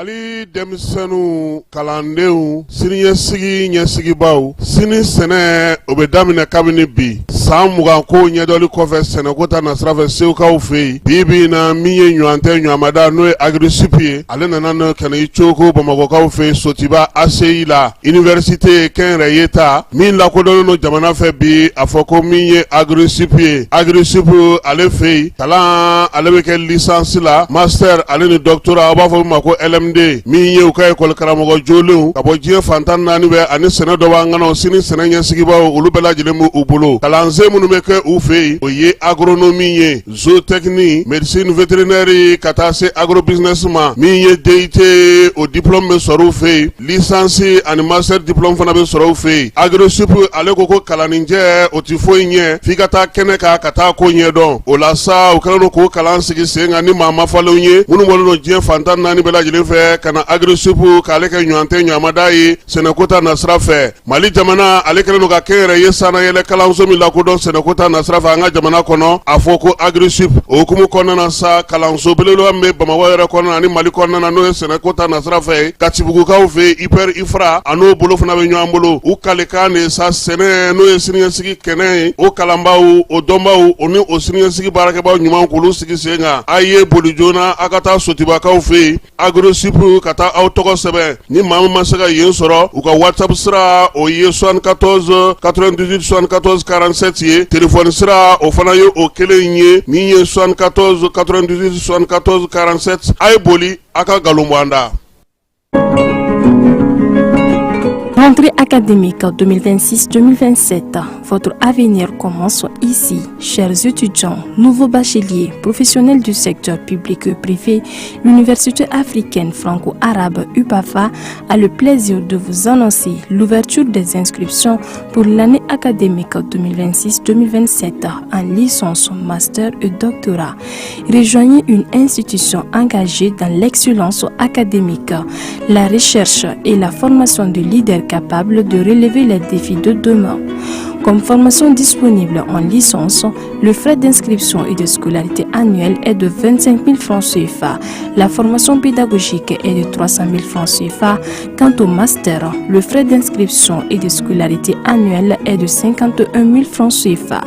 Mali denmisɛnninw kalandenw siniɲɛsigi ɲɛsigibaw sini sɛnɛ o bɛ daminɛ kabini bi san 20 ko ɲɛdɔli kɔfɛ sɛnɛko ta nasira fɛ sewukaw fɛ yen bi na min ye ɲɔgɔn tɛ ɲɔgɔnmada n'o ye agrisup ye ale nana n'o kana i coko bamakɔkaw fɛ yen Sotiba ACI la université kɛnyɛrɛye ta min lakodɔnnen don jamana fɛ bi a fɔ ko min ye agrisup ye agrisup ale fɛ yen kalan ale bɛ kɛ licence la master ale ni doctorat a b'a fɔ ma ko LMD min ye u ka école karamɔgɔ jolenw ka bɔ diɲɛ fantan naani bɛ ani sɛnɛ dɔ b'an kɔnɔ sini sɛnɛ ɲɛsigibaw olu bɛɛ lajɛlen b'u u bolo kalansen minnu bɛ kɛ u fɛ yen o ye agronomie ye zootechnie médecine vétérinaire ka taa se agrobusiness ma min ye DIT o diplôme bɛ sɔrɔ u fɛ yen licence ani master diplôme fana bɛ sɔrɔ u fɛ yen agrisup ale ko kalaninjɛ o ti foyi ɲɛ f'i ka taa kɛnɛ kan ka taa ko ɲɛdɔn o la sa u kɛlen don k'o kalan sigi sen kan ni maa ma falenw ye minnu bɔlen don diɲɛ fantan naani bɛɛ lajɛlen fɛ ka na agrisup k'ale kɛ ɲɔgɔn tɛ ɲɔgɔnmada ye sɛnɛko ta nasira fɛ Mali jamana ale kɛlen don ka kɛnyɛrɛye sanayɛlɛ kalanso min lakodɔn sɛnɛko ta nasira fɛ an ka jamana kɔnɔ a fɔ ko agrisup o hukumu kɔnɔna sa kalanso belebeleba min bɛ Bamakɔ yɛrɛ kɔnɔna ani Mali kɔnɔna n'o ye sɛnɛko ta nasira fɛ Katibugukaw fɛ IPR IFRA a n'o bolo fana bɛ ɲɔgɔn bolo u kalekan de sa sɛnɛ n'o ye siniɲɛsigi kɛnɛ ye o kalanbaw o dɔnbaw o ni o siniɲɛsigi baarakɛbaw ɲuman k'olu sigi sen kan a ye boli joona a ka taa Sotibakaw fɛ yen agrisup ka taa aw tɔgɔ sɛbɛn ni maa min ma se ka yen sɔrɔ u ka WhatsApp sira o ye 74 98 74 47 ye telefɔni sira o fana ye o kelen ye min ye 74 98 74 47 a ye boli a ka nkalon bɔ an da. Rentrée académique 2026-2027, votre avenir commence ici. Chers étudiants, nouveaux bacheliers, professionnels du secteur public et privé, l'Université africaine franco-arabe UPAFA a le plaisir de vous annoncer l'ouverture des inscriptions pour l'année académique 2026-2027 en licence, master et doctorat. Rejoignez une institution engagée dans l'excellence académique, la recherche et la formation de leaders capables de relever les défis de demain. Comme formation disponible en licence, le frais d'inscription et de scolarité annuelle est de 25 000 francs CFA. La formation pédagogique est de 300 000 francs CFA. Quant au master, le frais d'inscription et de scolarité annuelle est de 51 000 francs CFA.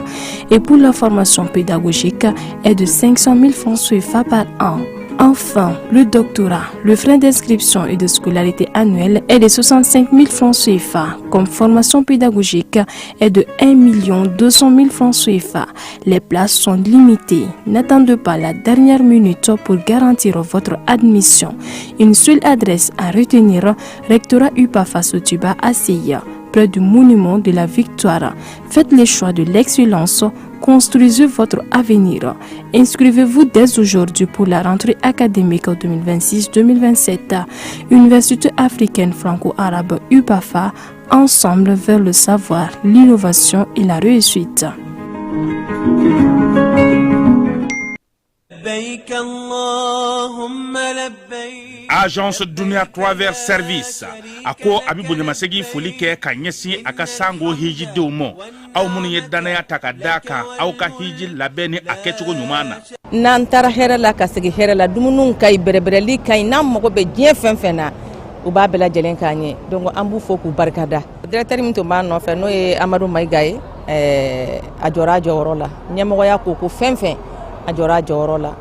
Et pour la formation pédagogique est de 500 000 francs CFA par an. Enfin, le doctorat, le frais d'inscription et de scolarité annuelle est de 65 000 francs CFA. Comme formation pédagogique est de 1 200 000 francs CFA. Les places sont limitées. N'attendez pas la dernière minute pour garantir votre admission. Une seule adresse à retenir, rectorat UPAFA Sotiba ACI, près du monument de la Victoire. Faites le choix de l'excellence. Construisez votre avenir. Inscrivez-vous dès aujourd'hui pour la rentrée académique 2026-2027. Université africaine franco-arabe UPAFA, ensemble vers le savoir, l'innovation et la réussite. Agence Dunia Travers Service ako abibu nyamasegi folike ka nyesi aka sango hiji de umo aw munu yedana ya takadaka aw ka hiji labeni akechugo nyumana nan tara hera la kasigi hera la dumunun kay berebereli kay nam mako be je fenfena u ba bela jelen kanye donc ambu foku barkada directeur minto ba no fe no e Amadou Maïgaye ajora jorola nyamo ya ko fenfen ajora jorola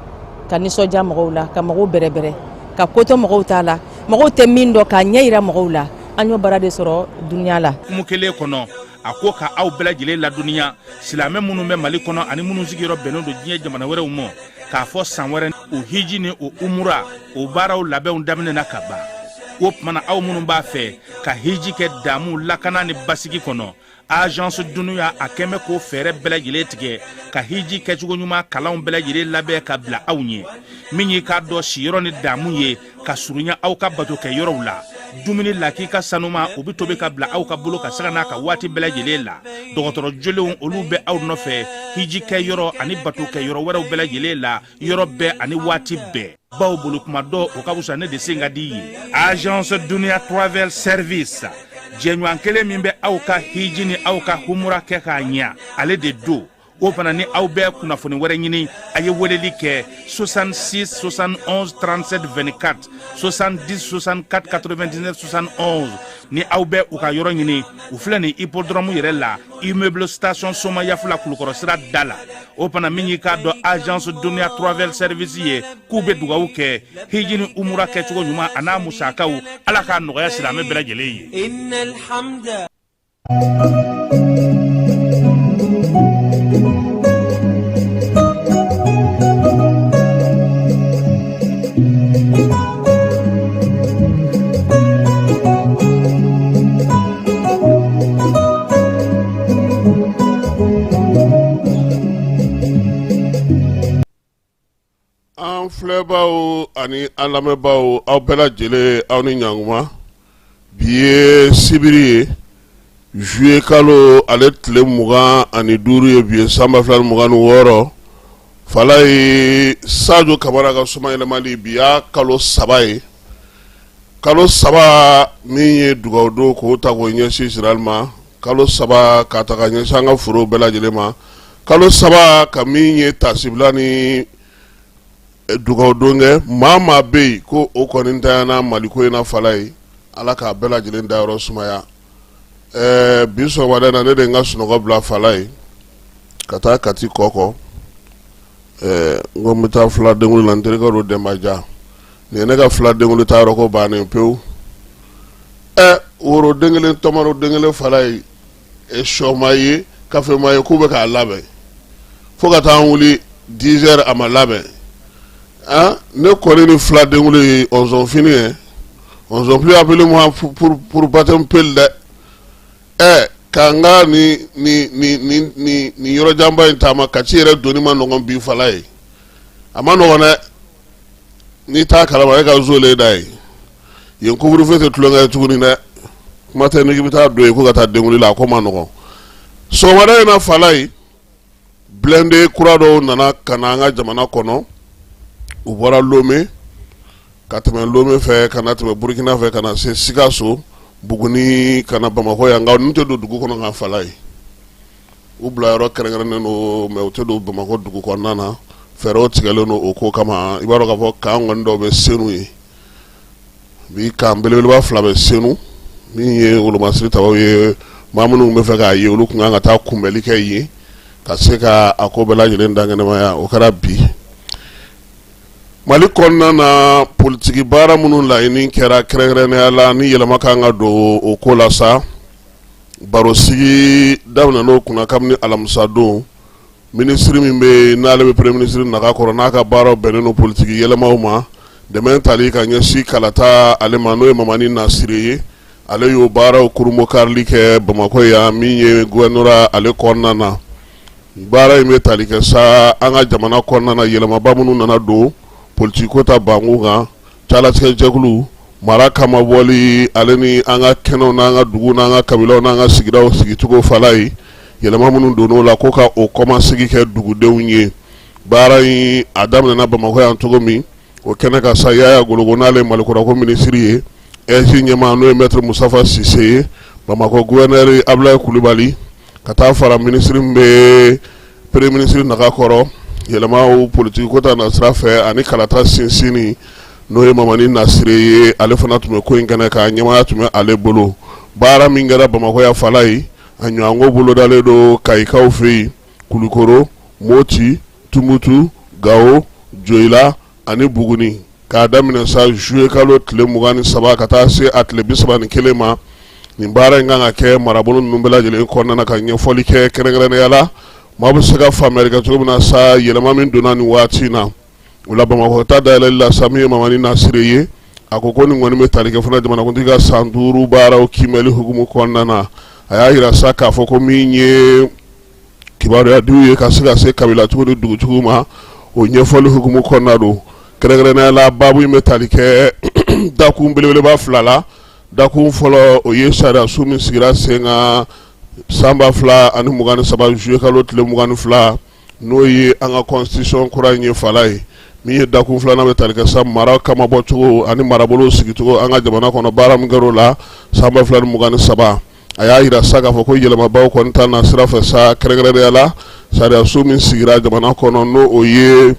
kaniso jamo la ka mago berebere ka koto mɔgɔw t'a la mɔgɔw tɛ min dɔ ka ɲɛ yira mɔgɔw la an y'o bara de sɔrɔ dunya la mukele kɔnɔ a ko ka aw bɛɛ lajɛlen la duniya silamɛ minnu bɛ Mali kɔnɔ ani minnu sigiyɔrɔ bɛnnen don diɲɛ jamana wɛrɛw ma k'a fɔ san wɛrɛ o hiji ni o umura o baaraw labɛnw daminɛna ka ban o tumana aw minnu b'a fɛ ka hiji kɛ damu lakana ni basigi kɔnɔ Agence Dunuya a kɛmɛ ko fɛɛrɛ bɛɛ lajɛlen tigɛ ka hiji kɛcogo ɲuman kalanw bɛɛ lajɛlen labɛn ka bila aw ɲɛ min ye k'a dɔn siyɔrɔ ni damu ye ka surunya aw ka bato kɛ yɔrɔw la dumuni lak'i ka sanuma o bi tobi ka bila aw ka bolo ka saga n'a ka waati bɛɛ lajɛlen la dɔgɔtɔrɔ jolenw olu bɛ aw nɔfɛ hiji kɛ yɔrɔ ani bato kɛ yɔrɔ wɛrɛw bɛɛ lajɛlen la yɔrɔ bɛɛ ani waati bɛɛ baw bolo kuma dɔ o ka wusa ne de sen ka di ye Agence Dunia Travel Service jɛɲɔgɔn kelen min bɛ aw ka hiji ni aw ka humura kɛ k'a ɲɛ ale de do o fana ni aw bɛɛ kunnafoni wɛrɛ ɲini a ye weleli kɛ 66 71 37 24 70 64 99 71 ni aw bɛɛ u ka yɔrɔ ɲini u filɛ ni hippodrome yɛrɛ la immeuble station Soma Yafula Kulukɔrɔ sira da la o fana min y'i k'a dɔn agence Dunuya Travel Service ye k'u bɛ dugawu kɛ hiji ni umura kɛcogo ɲuman a n'a musakaw Ala k'a nɔgɔya silamɛ bɛɛ lajɛlen ye. An filɛbaw ani an lamɛnbaw aw bɛɛ lajɛlen aw ni ɲankuma bi ye sibiri ye juillet kalo ale tile 25 ye bi ye sanba 2026 fala ye Sadio Kamara ka soma yɛlɛmali bi y'a kalo 3 ye kalo 3 min ye dugawu don k'o ta k'o ɲɛsin Israel ma kalo 3 ka ta ka ɲɛsin an ka forow bɛɛ lajɛlen ma kalo 3 ka min ye tasibila ni dugawu don kɛ maa bɛ yen ko o kɔni ntanyana Maliko in na fala ye Ala k'a bɛɛ lajɛlen dayɔrɔ sumaya bi sɔgɔmada in na ne de n ka sunɔgɔ bila fala ye ka taa Kati kɔkɔ n ko n bɛ taa fila denkuli la n terikɛ do Dɛnbaja nin ye ne ka fila denkuli taa yɔrɔ ko bannen pewu woro den kelen tɔmaro den kelen fala ye sɔma ye kafema ye k'u bɛ k'a labɛn fo ka taa an wuli 10 heures a ma labɛn ne kɔni ni fila denkuli ye ɔnzɔn fini ye ɔnzɔn plus appelé moi pour baptême pel dɛ k'an ka ni yɔrɔ janba in taama Kati yɛrɛ doni ma nɔgɔn bi fala ye a ma nɔgɔn dɛ n'i t'a kalama e ka zole da ye yen couvre-feu tɛ tulonkɛ tuguni dɛ kuma tɛ n'i bɛ taa don ye ko ka taa denkuli la a ko ma nɔgɔn sɔgɔmada in na fala ye blindé kura dɔw nana ka na an ka jamana kɔnɔ u bɔra Lomé ka tɛmɛ Lomé fɛ ka na tɛmɛ Burkina fɛ ka na se Sikaso Buguni ka na Bamako yan nka ninnu tɛ don dugu kɔnɔ ka fala ye u bila yɔrɔ kɛrɛnkɛrɛnnen don mais u tɛ don Bamako dugu kɔnɔna na fɛɛrɛw tigɛlen don o ko kama i b'a dɔn k'a fɔ kan kɔni dɔw bɛ Senu ye bi kan belebeleba 2 bɛ Senu min ye wolomasiri tabaw ye maa minnu bɛ fɛ k'a ye olu kun kan ka taa kunbɛli kɛ yen ka se ka a ko bɛɛ lajɛlen dankɛnɛmaya o kɛra bi Mali kɔnɔna na politiki baara minnu laɲini kɛra kɛrɛnkɛrɛnnenya la ni yɛlɛma kan ka don o ko la sa barosigi daminɛn'o kunna kabini alamisa don minisiri min bɛ n'ale bɛ premier ministre naga kɔrɔ n'a ka baaraw bɛnnen don politiki yɛlɛmaw ma dɛmɛ tali ka ɲɛsin kalata ale ma n'o ye Mamani Nasiri ye ale y'o baaraw kurumo karili kɛ Bamako yan min ye gouvernorat ale kɔnɔna na baara in bɛ tali kɛ sa an ka jamana kɔnɔna na yɛlɛmaba minnu nana don politiko ta bangu kan calatigɛ jɛkulu mara kama bɔli ale ni an ka kɛnɛw n'an ka dugu n'an ka kabilaw n'an ka sigidaw sigicogo fala ye yɛlɛma minnu donn'o la ko ka o kɔmasigi kɛ dugudenw ye baara in a daminɛna Bamako yan cogo min o kɛnɛ ka sa Yaya Gologo n'ale Malikurako minisiri ye SG ɲɛmaa n'o ye maître Mustafa Sise ye Bamako gouverneur Ablaye Kulibali ka taa fara minisiri min bɛ premier ministre naga kɔrɔ yɛlɛmaw politiki ko ta na sira fɛ ani kalata sinsini n'o ye Mamani Nasiri ye ale fana tun bɛ ko in kɛnɛ kan ɲɛmaaya tun bɛ ale bolo baara min kɛra Bamako ya fala ye a ɲɔgɔnko bolodalen don Kayikaw fɛ yen Kulikoro Moti Tumutu Gao Joyila ani Buguni k'a daminɛ sa juillet kalo tile 23 ka taa se a tile 31 ma nin baara in kan ka kɛ marabolo ninnu bɛɛ lajɛlen kɔnɔna na ka ɲɛfɔli kɛ kɛrɛnkɛrɛnnenya la maa bɛ se ka faamuyali kɛ cogo min na sa yɛlɛma min donna nin waati in na o la Bamako ta dayɛlɛli la sa min ye Mamani Nasiri ye a ko nin kɔni bɛ tali kɛ fana jamanakuntigi ka san 5 baaraw kiimɛli hukumu kɔnɔna na a y'a yira sa k'a fɔ ko min ye kibaruya diw ye ka se kabilatigiw ni dugutigiw ma o ɲɛfɔli hukumu kɔnɔna don kɛrɛnkɛrɛnnenya la baabu in bɛ tali kɛ dakun belebeleba 2 la dakun fɔlɔ o ye sariya su min sigira sen kan sanba 2023 juillet kalo tile 22 n'o ye an ka constitution kura in ye fala ye min ye dakun 2nan bɛ tali kɛ sa mara kama bɔcogo ani marabolo sigicogo an ka jamana kɔnɔ baara min kɛr'o la sanba 2023 a y'a yira sa k'a fɔ ko yɛlɛmabaw kɔni ta na sira fɛ sa kɛrɛnkɛrɛnnenya la sariya so min sigira jamana kɔnɔ n'o o ye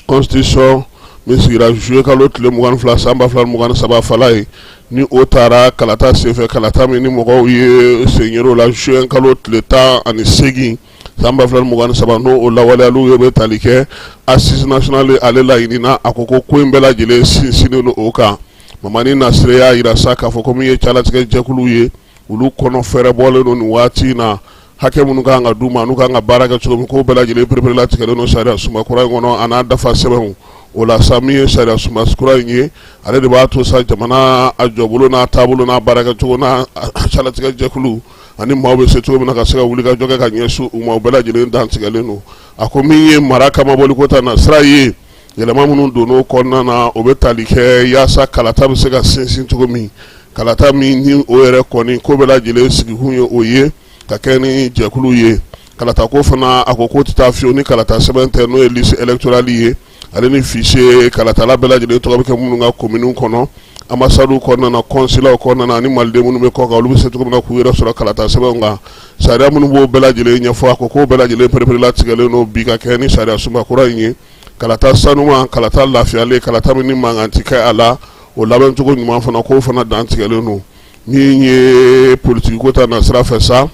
constitution min sigira juillet kalo tile 22 san 2023 fala ye ni o taara kalata senfɛ kalata min ni mɔgɔw ye sen yer'o la juillet kalo tile 18 san 2023 n'o o lawaleyaliw ye bɛ tali kɛ assise nationale ale laɲinina a ko ko in bɛɛ lajɛlen sinsinnen don o kan Mamani Nasire y'a yira sa k'a fɔ ko min ye cɛlatigɛ jɛkulu ye olu kɔnɔ fɛrɛ bɔlen don nin waati in na hakɛ minnu kan ka d'u ma n'u kan ka baara kɛ cogo min k'o bɛɛ lajɛlen perepere latigɛlen don sariya sunba kura in kɔnɔ a n'a dafa sɛbɛnw o la sa min ye sariya sunba kura in ye ale de b'a to sa jamana a jɔbolo n'a taabolo n'a baara kɛ cogo n'a cɛlatigɛ jɛkulu ani maaw bɛ se cogo min na ka se ka wuli ka jɔ kɛ ka ɲɛsin u ma o bɛɛ lajɛlen dantigɛlen don a ko min ye mara kamabɔli ko ta nasira ye yɛlɛma minnu donn'o kɔnɔna na o bɛ tali kɛ yaasa kalata bɛ se ka sinsin cogo min kalata min ni o yɛrɛ kɔni ko bɛɛ lajɛlen sigikun ye o ye ka kɛ ni jɛkulu ye kalata ko fana a ko k'o tɛ taa fiyewu ni kalata sɛbɛn tɛ n'o ye liste électorale ye ale ni fichier kalatala bɛɛ lajɛlen tɔgɔ bɛ kɛ minnu ka kominiw kɔnɔ ambassades kɔnɔna na consulats kɔnɔna na ani maliden minnu bɛ kɔ kan olu bɛ se cogo min na k'u yɛrɛ sɔrɔ kalata sɛbɛnw kan sariya minnu b'o bɛɛ lajɛlen ɲɛfɔ a ko k'o bɛɛ lajɛlen perepere latigɛlen don bi ka kɛ ni sariya sunba kura in ye kalata sanuman kalata lafiyalen kalata min ni mankan ti kɛ a la o labɛn cogo ɲuman fana k'o fana dan tigɛlen don min ye politique ko ta na sira fɛ sa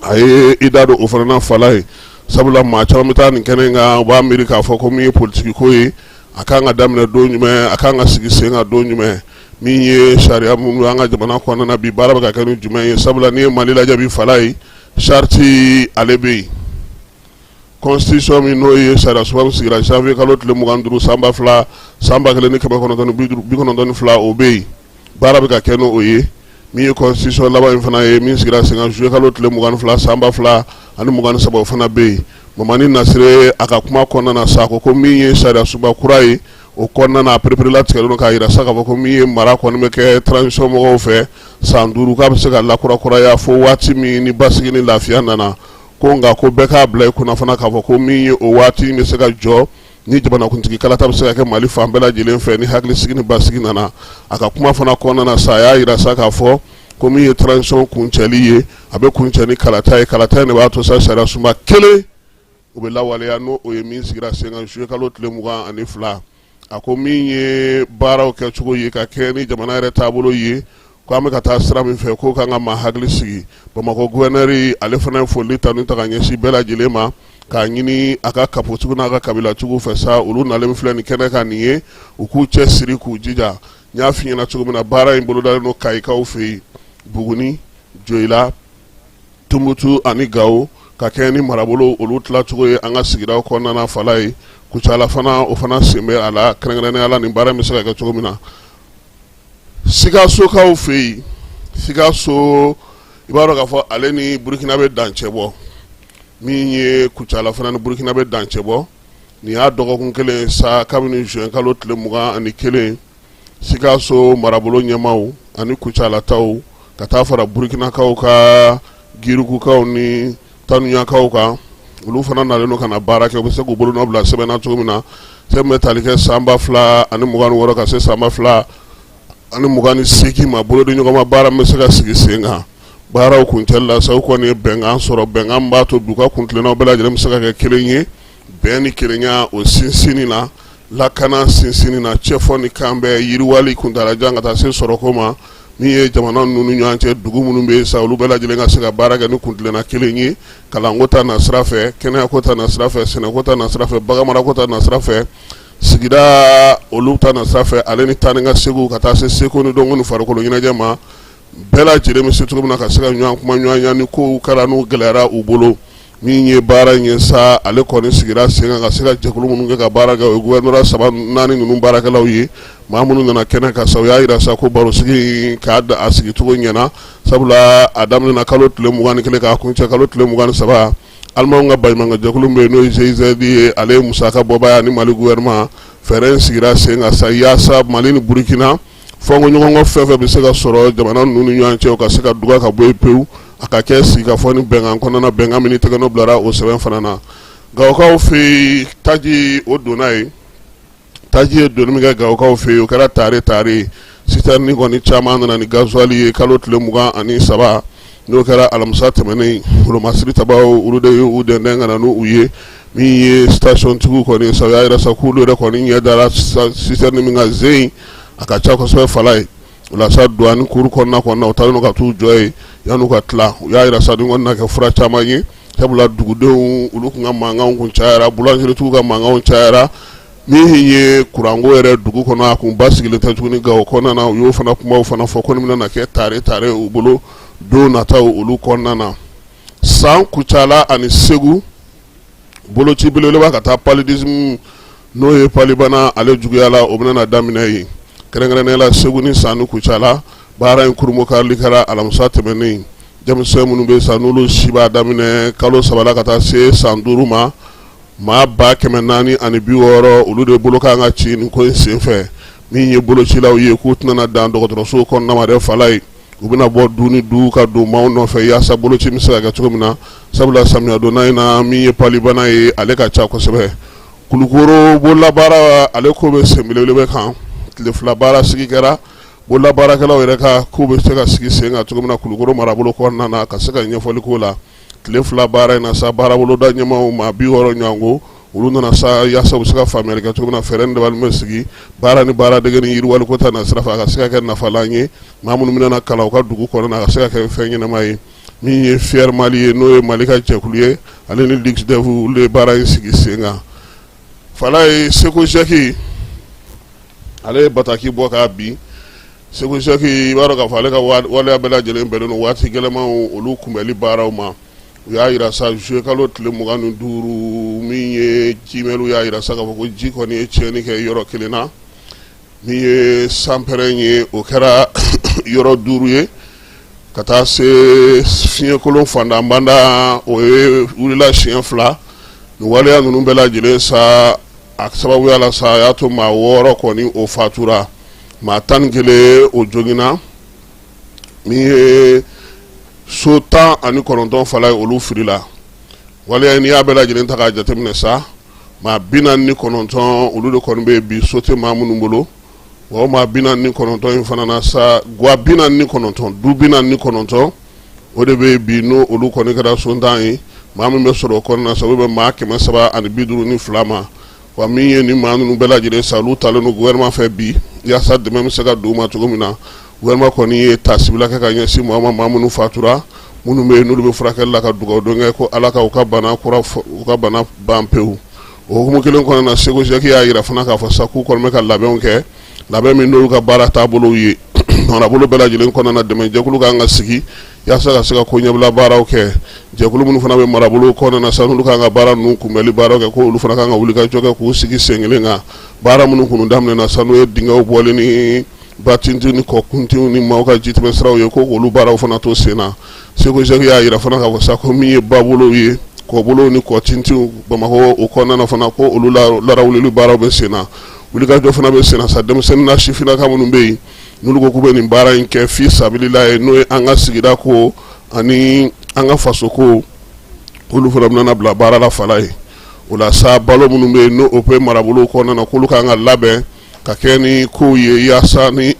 a ye i da don o fana na fala ye sabula maa caman bɛ taa nin kɛnɛ in kan u b'a miiri k'a fɔ ko min ye politique ko ye a kan ka daminɛ don jumɛn a kan ka sigi sen kan don jumɛn min ye sariya minnu an ka jamana kɔnɔna na bi baara bɛ ka kɛ ni jumɛn ye sabula n'i ye Mali lajɛ bi fala ye charte ale bɛ yen constitution min n'o ye sariya sunba min sigira janvier kalo tile 25 san 1992 o bɛ yen baara bɛ ka kɛ n'o ye min ye constitution laban in fana ye min sigira sen kan juillet kalo tile 22 san 2023 o fana bɛ yen Mamani Nasire a ka kuma kɔnɔna na sa ko min ye sariya sunba kura ye o kɔnɔna na a perepere latigɛlen don k'a yira sa k'a fɔ ko min ye mara kɔni bɛ kɛ transition mɔgɔw fɛ san 5 k'a bɛ se ka lakurakuraya fo waati min ni basigi ni lafiya nana ko nka ko bɛɛ k'a bila i kunna fana k'a fɔ ko min ye o waati bɛ se ka jɔ ni jamanakuntigi kalata bɛ se ka kɛ Mali fan bɛɛ lajɛlen fɛ ni hakilisigi ni basigi nana a ka kuma fana kɔnɔna na sa a y'a yira sa k'a fɔ ko min ye transition kuncɛli ye a bɛ kuncɛ ni kalata ye kalata in de b'a to sa sariya sunba kelen o bɛ lawaleya n'o o ye min sigira sen kan juillet kalo tile 22 a ko min ye baaraw kɛ cogo ye ka kɛ ni jamana yɛrɛ taabolo ye ko an bɛ ka taa sira min fɛ k'o kan ka maa hakili sigi Bamakɔ gouverneur ale fana ye foli ta ni ta ka ɲɛsin bɛɛ lajɛlen ma k'a ɲini a ka kapotigiw n'a ka kabilatigiw fɛ sa olu nalen filɛ nin kɛnɛ kan nin ye u k'u cɛ siri k'u jija n y'a f'i ɲɛna cogo min na baara in bolodalen don Kayikaw fɛ yen Buguni Joyila Tumutu ani Gawo ka kɛ ni marabolo olu tilacogo ye an ka sigidaw kɔnɔna na fala ye Kucala fana o fana sen bɛ a la kɛrɛnkɛrɛnnenya la nin baara in bɛ se ka kɛ cogo min na Sikasokaw fɛ yen Sikaso i b'a dɔn k'a fɔ ale ni Burukina bɛ dancɛ bɔ min ye Kucala fana ni Burukina bɛ dancɛ bɔ nin y'a dɔgɔkun kelen sa kabini juin kalo tile 21 Sikaso marabolo ɲɛmaw ani Kucalataw ka taa fara Burukinakaw ka Girikukaw ni Tanuyakaw kan olu fana nalen don ka na baara kɛ u bɛ se k'u bolo nɔ bila sɛbɛn na cogo min na sɛbɛn bɛ tali kɛ san 2026 ka se san 2028 ma bolo di ɲɔgɔn ma baara min bɛ se ka sigi sen kan baaraw kuncɛli la sa u kɔni ye bɛnkan sɔrɔ bɛnkan min b'a to bi u ka kuntilennaw bɛɛ lajɛlen bɛ se ka kɛ kelen ye bɛn ni kelenya o sinsinni na lakana sinsinni na cɛfɔ ni kan bɛɛ yiriwali kuntalajan ka taa se sɔrɔko ma min ye jamana ninnu ni ɲɔgɔn cɛ dugu minnu bɛ yen sa olu bɛɛ lajɛlen ka se ka baara kɛ ni kuntilenna kelen ye kalanko ta na sira fɛ kɛnɛyako ta na sira fɛ sɛnɛko ta na sira fɛ baganmarako ta na sira fɛ sigida olu ta na sira fɛ ale ni taa ni ka segu ka taa se seko ni dɔnko ni farikolo ɲɛnajɛ ma bɛɛ lajɛlen bɛ se cogo min na ka se ka ɲɔgɔn kuma ɲɔgɔn ya ni kow kɛra n'u gɛlɛyara u bolo min ye baara in ye sa ale kɔni sigira sen kan ka se ka jɛkulu minnu kɛ ka baara kɛ o ye gouvernement 3-4 ninnu baarakɛlaw ye maa minnu nana kɛnɛ kan sa u y'a yira sa ko barosigi k'a a sigicogo ɲɛna sabula a daminɛna kalo tile 21 k'a kuncɛ kalo tile 23 alimaw ka baɲumankɛ jɛkulu bɛ yen n'o ye GIZ ye ale ye musaka bɔbaa ye ani Mali gouvernement fɛɛrɛ in sigira sen kan sa yaasa Mali ni Burukina fɔnko ɲɔgɔnkɔ fɛn fɛn bɛ se ka sɔrɔ jamana ninnu ni ɲɔgɔn cɛ o ka se ka dugua ka bɔ yen pewu a ka kɛ sigikafɔ ni bɛnkan kɔnɔna bɛnkan min ni tɛgɛnɔ bilara o sɛbɛn fana na Gawokaw fɛ yen taji o donna yen taji ye donni min kɛ Gawokaw fɛ yen o kɛra tare citɛrɛni kɔni caman nana ni gazuwali ye kalo tile 23 n'o kɛra alamisa tɛmɛnen olomasiri tabaw olu de y'u dɛndɛn ka na n'u ye min ye station tigiw kɔni sa u y'a yira sa k'olu yɛrɛ kɔni ɲɛ dara citerne min ka zen a ka ca kosɛbɛ fala ye o la sa douane cour kɔnɔna u taalen no ka t'u jɔ ye yan'u ka tila u y'a yira sa ni kɔni na kɛ fura caman ye sabula dugudenw olu kun ka mankanw kun cayara boulangerie tigiw ka mankanw cayara min ye kuranko yɛrɛ dugu kɔnɔ a kun basigilen tɛ tuguni nka o kɔnɔna na u y'o fana kumaw fana fɔ ko nin bɛna kɛ tare u bolo don nataw olu kɔnɔna na san Kucala ani Segu boloci belebeleba ka taa paludisme n'o ye palibana ale juguyala o bɛna daminɛ yen kɛrɛnkɛrɛnnenya la Segu ni san Kucala baara in kurumokarili kɛra alamisa tɛmɛnen denmisɛn minnu bɛ sa n'olu si b'a daminɛ kalo 3 la ka taa se san 5 ma maa 460 olu de bolo kan ka ci nin ko in senfɛ min ye bolocilaw ye k'u tɛna dan dɔgɔtɔrɔso kɔnɔna ma dɛ fala ye u bɛna bɔ du ni du ka don maaw nɔfɛ yaasa boloci bɛ se ka kɛ cogo min na sabula samiya donna in na min ye palibana ye ale ka ca kosɛbɛ Kulukoro bololabaara ale ko bɛ sen belebele kan tile 2 baara sigi kɛra bololabaarakɛlaw yɛrɛ ka ko bɛ se ka sigi sen kan cogo min na Kulukoro marabolo kɔnɔna na ka se ka ɲɛfɔli k'o la tile 2 baara in na sa baaraboloda ɲɛmaaw maa 60 ɲɔgɔnko olu nana sa yaasa u bɛ se ka faamuyali kɛ cogo min na fɛɛrɛ ni dabali bɛ sigi baara ni baara dege ni yiriwali ko ta na sira fɛ a ka se ka kɛ nafalan ye maa minnu bɛna kalan u ka dugu kɔnɔna na a ka se ka kɛ fɛn ɲɛnama ye min ye Fier Mali ye n'o ye Mali ka jɛkulu ye ale ni Luxdev olu ye baara in sigi sen kan fala ye Seko Jɛki ale ye bataki bɔ k'a bin Seko Jɛki i b'a dɔn k'a fɔ ale ka waleya bɛɛ lajɛlen bɛnnen don waati gɛlɛnmanw olu kunbɛli baaraw ma u y'a yira sa juillet kalo tile 25 min ye jimɛliw y'a yira sa k'a fɔ ko ji kɔni ye tiɲɛni kɛ yɔrɔ kelen na min ye sanpɛrɛn ye o kɛra yɔrɔ 5 ye ka taa se fiɲɛkolon fandanbanda o ye wulila siɲɛ 2 nin waleya ninnu bɛɛ lajɛlen sa a sababuya la sa a y'a to maa 6 kɔni o fatura maa 11 o jogina min ye so 19 fala olu firila waleya ni y'a bɛɛ lajɛlen ta k'a jateminɛ sa maa 49 olu de kɔni bɛ bi so tɛ maa minnu bolo wa maa 49 in fana na sa gwa 49 du 49 o de bɛ bi n'o olu kɔni kɛra so 10 ye maa min bɛ sɔrɔ o kɔnɔna sa o bɛ maa 352 ma wa min ye ni maa ninnu bɛɛ lajɛlen sa olu talen don gouvernement fɛ bi yaasa dɛmɛ bɛ se ka don u ma cogo min na gouvernement kɔni ye tasibila kɛ ka ɲɛsin maa minnu fatura minnu bɛ yen n'olu bɛ furakɛli la ka dugawu don kɛ ko ala ka u ka bana ban pewu o hukumu kelen kɔnɔna na Seko Jɛki y'a yira fana k'a fɔ sa k'u kɔni bɛ ka labɛnw kɛ labɛn min n'olu ka baara taabolow ye marabolo bɛɛ lajɛlen kɔnɔna na dɛmɛ jɛkulu kan ka sigi yaasa ka se ka ko ɲɛbila baaraw kɛ jɛkulu minnu fana bɛ marabolo kɔnɔna na sa n'olu kan ka baara ninnu kunbɛli baaraw kɛ ko olu fana kan ka wuli ka jɔ kɛ k'u sigi sen kelen kan baara minnu kunu daminɛna sa n'o ye dingɛw bɔli ni batintiw ni kɔkuntiw ni maaw ka jitɛmɛ siraw ye ko olu baaraw fana to sen na Seko Jɛki y'a yira fana k'a fɔ sa ko min ye babolow ye kɔbolow ni kɔtintiw Bamakɔ o kɔnɔna na fana ko olu larawulili baaraw bɛ sen na wulikajɔ fana bɛ sen na sa denmisɛnnin na sifinnaka minnu bɛ yen n'olu ko k'u bɛ nin baara in kɛ fi sabilila ye n'o ye an ka sigida ko ani an ka faso ko olu fana bɛna bila baara la fala ye o la sa balo minnu bɛ yen n'o bɛ marabolo kɔnɔna na k'olu kan ka labɛn ka kɛ ni kow ye yaasa ni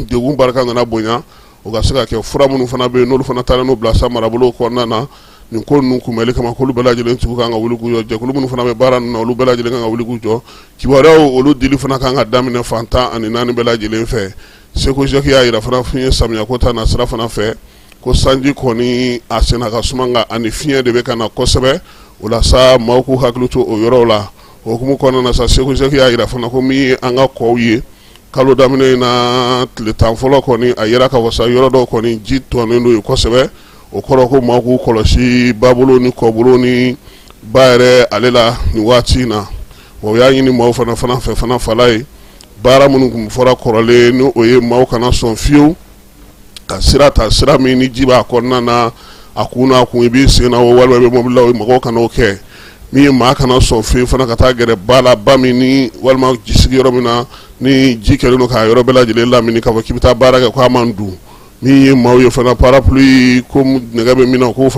degun barika nana bonya o ka se ka kɛ fura minnu fana bɛ yen n'olu fana taara n'o bila sa marabolo kɔnɔna na nin ko ninnu kunbɛli kama k'olu bɛɛ lajɛlen tigiw kan ka wuli k'u jɔ jɛkulu minnu fana bɛ baara ninnu na olu bɛɛ lajɛlen kan ka wuli k'u jɔ kibaruyaw olu dili fana kan ka daminɛ fan 14 bɛɛ lajɛlen fɛ Seko Jɛki y'a yira fana fiɲɛ samiya ko ta na sira fana fɛ ko sanji kɔni a senna ka suma nka ani fiɲɛ de bɛ ka na kosɛbɛ o la sa maaw k'u hakili to o yɔrɔw la o hukumu kɔnɔna na sa Seko Jɛki y'a yira fana ko min ye an ka kɔw ye kalo daminɛ in na tile 10 fɔlɔ kɔni a yera ka fɔ sa yɔrɔ dɔw kɔni ji tɔnnen don yen kosɛbɛ o kɔrɔ ko maaw k'u kɔlɔsi babolo ni kɔbolo ni ba yɛrɛ ale la nin waati in na o y'a ɲini maaw fana fɛ fana fala ye baara minnu kun fɔra kɔrɔlen ni o ye maaw kana sɔn fiyewu ka sira ta sira min ni ji b'a kɔnɔna na a kun n'a kun i b'i sen na o walima i bɛ mobili la o mɔgɔw kana o kɛ min ye maa kana sɔn fiyewu fana ka taa gɛrɛ ba la ba min ni walima jisigi yɔrɔ min na ni ji kɛlen don k'a yɔrɔ bɛɛ lajɛlen lamini k'a fɔ k'i bɛ taa baara kɛ k'a man dun min ye maaw ye fana parapluie ko nɛgɛ bɛ min na k'o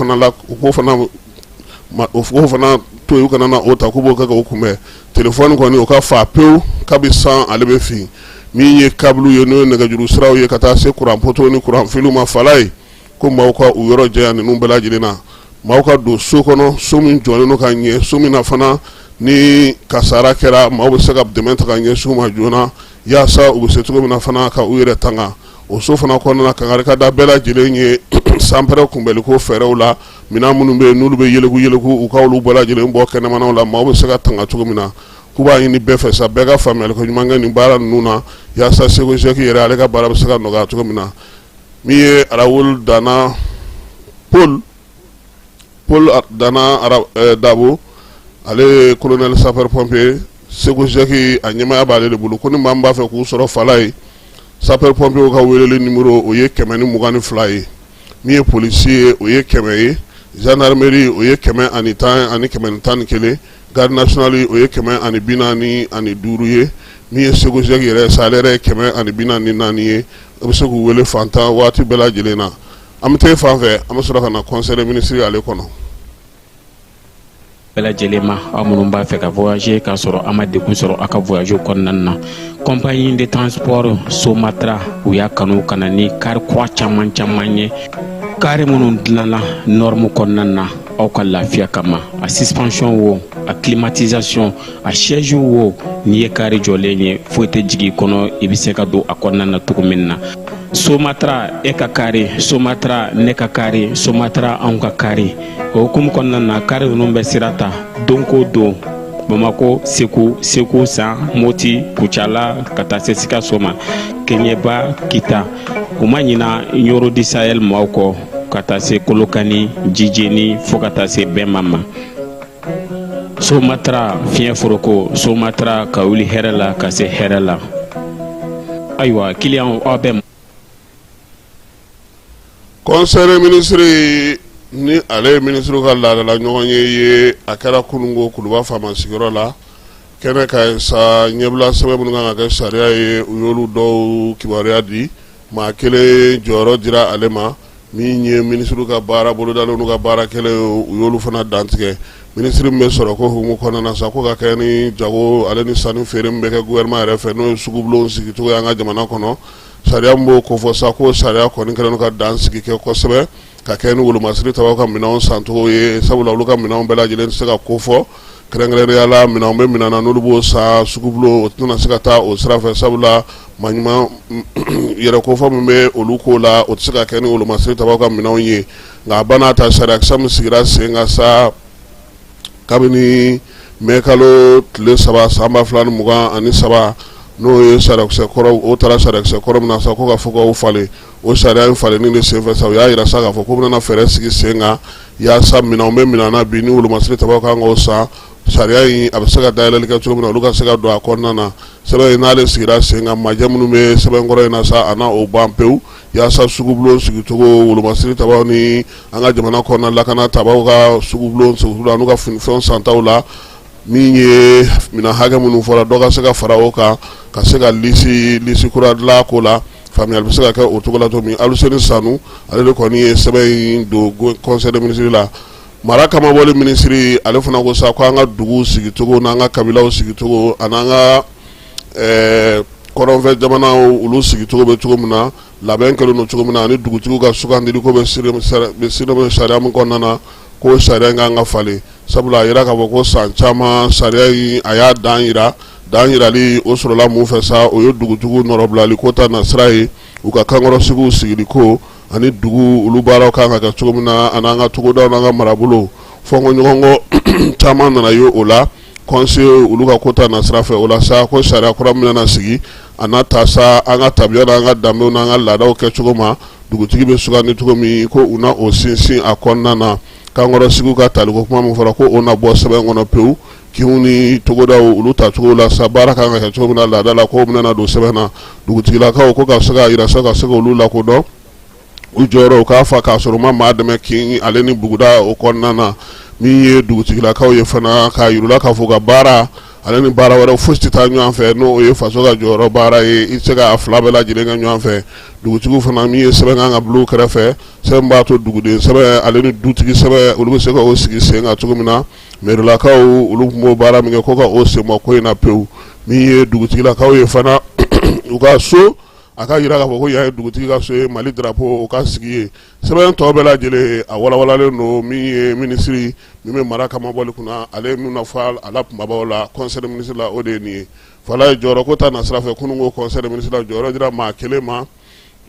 fana to yen u kana na o ta k'u b'o kɛ k'o kunbɛn telefɔni kɔni o ka fa pewu kabi san ale bɛ fin min ye câble ye n'o ye nɛgɛjuru siraw ye ka taa se courant poteau ni courant fil ma fala ye ko maaw ka u yɔrɔ jɛya ninnu bɛɛ lajɛlen na maaw ka don so kɔnɔ so min jɔlen no ka ɲɛ so min na fana ni kasara kɛra maaw bɛ se ka dɛmɛ ta ka ɲɛsin u ma joona yaasa u bɛ se cogo min na fana ka u yɛrɛ tanga o so fana kɔnɔna kangari ka da bɛɛ lajɛlen ye sanpɛrɛ kunbɛliko fɛɛrɛw la minɛn minnu bɛ yen n'olu bɛ yeleku u ka olu bɛɛ lajɛlen bɔ kɛnɛmanaw la maaw bɛ se ka tanga cogo min na k'u b'a ɲini bɛɛ fɛ sa bɛɛ ka faamuyali ko ɲuman kɛ nin baara ninnu na yaasa Segu Jɛki yɛrɛ ale ka baara bɛ se ka nɔgɔya cogo min na min ye Arawul Dana Paul Dana Dabo ale ye colonel sapeur pompier Segu Jɛki a ɲɛmaya b'ale de bolo ko ni maa min b'a fɛ k'u sɔrɔ fala ye sapeur pompier ka weleli numéro o ye 122 ye min ye polisi ye o ye 100 ye gendarmerie o ye 110 ani 111 garde nationale o ye 145 ye min ye Segu Jɛki yɛrɛ sa ale yɛrɛ ye 144 ye o bɛ se k'u wele fantan waati bɛɛ lajɛlen na an bɛ taa fan fɛ an bɛ sɔrɔ ka na conseil des ministres ale kɔnɔ bɛɛ lajɛlen ma aw minnu b'a fɛ ka voyager k'a sɔrɔ a ma degun sɔrɔ a ka voyage kɔnɔna na compagnie de transport Somatra u y'a kanu ka na ni kari kura caman ye kari minnu dilanna norme kɔnɔna na aw ka lafiya kama a suspension wo a climatisation a siège wo n'i ye kari jɔlen ye foyi tɛ jigin kɔnɔ i bɛ se ka don a kɔnɔna na cogo min na Somatra e ka kari Somatra ne ka kari Somatra anw ka kari o hukumu kɔnɔna na kari ninnu bɛ sira ta don ko don Bamako Segu San Moti Kucala ka taa se Sikaso ma Keɲeba Kita u ma ɲina Yoro di Sahel maaw kɔ ka taa se Kolokani Jijeni fo ka taa se Bɛnma ma Somatra fiɲɛ foroko Somatra ka wuli hɛrɛ la ka se hɛrɛ la ayiwa client aw bɛ conseil des ministres ni ale ministre ka laadala ɲɔgɔn ye a kɛra kunungo Kuluba faama sigiyɔrɔ la kɛnɛ ka sa ɲɛbila sɛbɛn minnu kan ka kɛ sariya ye u y'olu dɔw kibaruya di maa kelen jɔyɔrɔ dira ale ma min ye ministre ka baara bolodalen n'u ka baara kɛlen u y'olu fana dantigɛ ministre min bɛ sɔrɔ ko hukumu kɔnɔna na sa ko ka kɛ ni jago ale ni sanu feere min bɛ kɛ gouvernement yɛrɛ fɛ n'o ye sugubulon sigicogo ye an ka jamana kɔnɔ sariya min b'o kofɔ sa ko sariya kɔni kɛlen ka dan sigi kɛ kosɛbɛ ka kɛ ni wolomasiri tabaw ka minɛnw sancogo ye sabula olu ka minɛnw bɛɛ lajɛlen tɛ se ka kofɔ kɛrɛnkɛrɛnnenya la minɛnw bɛ minɛn na n'olu b'o san sugubulon o tɛna se ka taa o sira fɛ sabula maɲuman yɛrɛ kofɔ min bɛ olu ko la o tɛ se ka kɛ ni wolomasiri tabaw ka minɛnw ye nka a banna ta sariyakisɛ min sigira sen kan sa kabini mɛ kalo tile 3 san 2023 n'o ye sariyakisɛ kɔrɔ o taara sariyakisɛ kɔrɔ min na sa ko ka fɔ k'o falen o sariya in falenni de senfɛ sa u y'a yira sa k'a fɔ ko bɛna fɛɛrɛ sigi sen kan yaasa minɛnw bɛ minɛn na bi ni wolomasiri tabaw kan k'o san sariya in a bɛ se ka dayɛlɛli kɛ cogo min na olu ka se ka don a kɔnɔna na sɛbɛn in n'ale sigira sen kan majɛ minnu bɛ sɛbɛnkɔrɔ in na sa a na o ban pewu yaasa sugubulon sigicogo wolomasiri tabaw ni an ka jamana kɔnɔna lakana tabaw ka sugubulon sigicogo n'u ka finifɛnw santaw la min ye minɛn hakɛ minnu fɔra dɔ ka se ka fara o kan ka se ka lisi kura dilan ko la faamuyali bɛ se ka kɛ o cogo la cogo min Aluseni Sanu ale de kɔni ye sɛbɛn in don conseil des ministres la mara kama bɔli ministre ale fana ko sa ko an ka dugu sigicogo n'an ka kabilaw sigicogo an'an ka kɔrɔnfɛ jamanaw olu sigicogo bɛ cogo min na labɛn kɛlen don cogo min na ani dugutigiw ka sugandili ko bɛ sariya min kɔnɔna na ko sariya in kan ka falen sabula a yira k'a fɔ ko san caman sariya in a y'a dan yirali o sɔrɔla mun fɛ sa o ye dugutigiw nɔrɔbilali ko ta nasira ye u ka kankɔrɔsigiw sigili ko ani dugu olu baaraw kan ka kɛ cogo min na an'an ka togodaw n'an ka marabolo fɔnkɔɲɔgɔnkɔ caman nana ye o la conseil olu ka ko ta nasira fɛ o la sa ko sariya kura min na sigi a na ta sa an ka tabiya n'an ka danbew n'an ka laadaw kɛ cogo ma dugutigi bɛ sugandi cogo min ko u na o sinsin a kɔnɔna na kankɔrɔsigiw ka taliko kuma min fɔra ko o na bɔ sɛbɛn kɔnɔ pewu kinw ni togodaw olu tacogo la sa baara kan ka kɛ cogo min na laada la ko bɛna don sɛbɛn na dugutigilakaw ko ka se ka yira sa ka se ka olu lakodɔn u jɔyɔrɔ u k'a fa k'a sɔrɔ u ma maa dɛmɛ kin ale ni buguda o kɔnɔna na min ye dugutigilakaw ye fana k'a yirula k'a fɔ ka baara ale ni baara wɛrɛ fosi tɛ taa ɲɔgɔn fɛ n'o ye faso ka jɔyɔrɔ baara ye i tɛ se ka fila bɛɛ lajɛlen kɛ ɲɔgɔn fɛ dugutigiw fana min ye sɛbɛn kan ka bila u kɛrɛfɛ sɛbɛn b'a to duguden sɛbɛn ale ni dutigi sɛbɛn olu bɛ se ka o sigi sen kan cogo min na mɛrilakaw olu tun b'o baara min kɛ ko ka o sen bɔ ko in na pewu min ye dugutigilakaw ye fana u ka so a ka yira k'a fɔ ko yan ye dugutigi ka so ye Mali drapeau o ka sigi ye sɛbɛn tɔ bɛɛ lajɛlen a walawalalen don min ye minisiri min bɛ mara kama bɔli kunna ale ye min na fɔ a la kunbabaw la conseil des ministres la o de ye nin ye fala ye jɔyɔrɔ ko ta nasira fɛ kunun ko conseil des ministres la jɔyɔrɔ dira maa kelen ma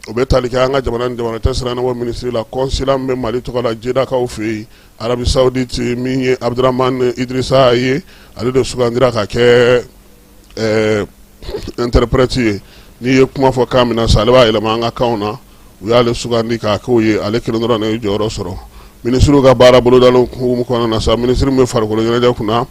o bɛ tali kɛ an ka jamana ni jamana tɛ siran bɔ minisiri la consulat min bɛ Mali tɔgɔ la Jedakaw fɛ yen Arabi Saoudite min ye Abdurahmane Idrissa ye ale de sugandira ka kɛ interprète ye n'i ye kuma fɔ kan min na sa ale b'a yɛlɛma an ka kanw na u y'ale sugandi k'a k'o ye ale kelen dɔrɔn de ye jɔyɔrɔ sɔrɔ minisiriw ka baara bolodalen hukumu kɔnɔna na sa minisiri min bɛ farikolo ɲɛnajɛ kunna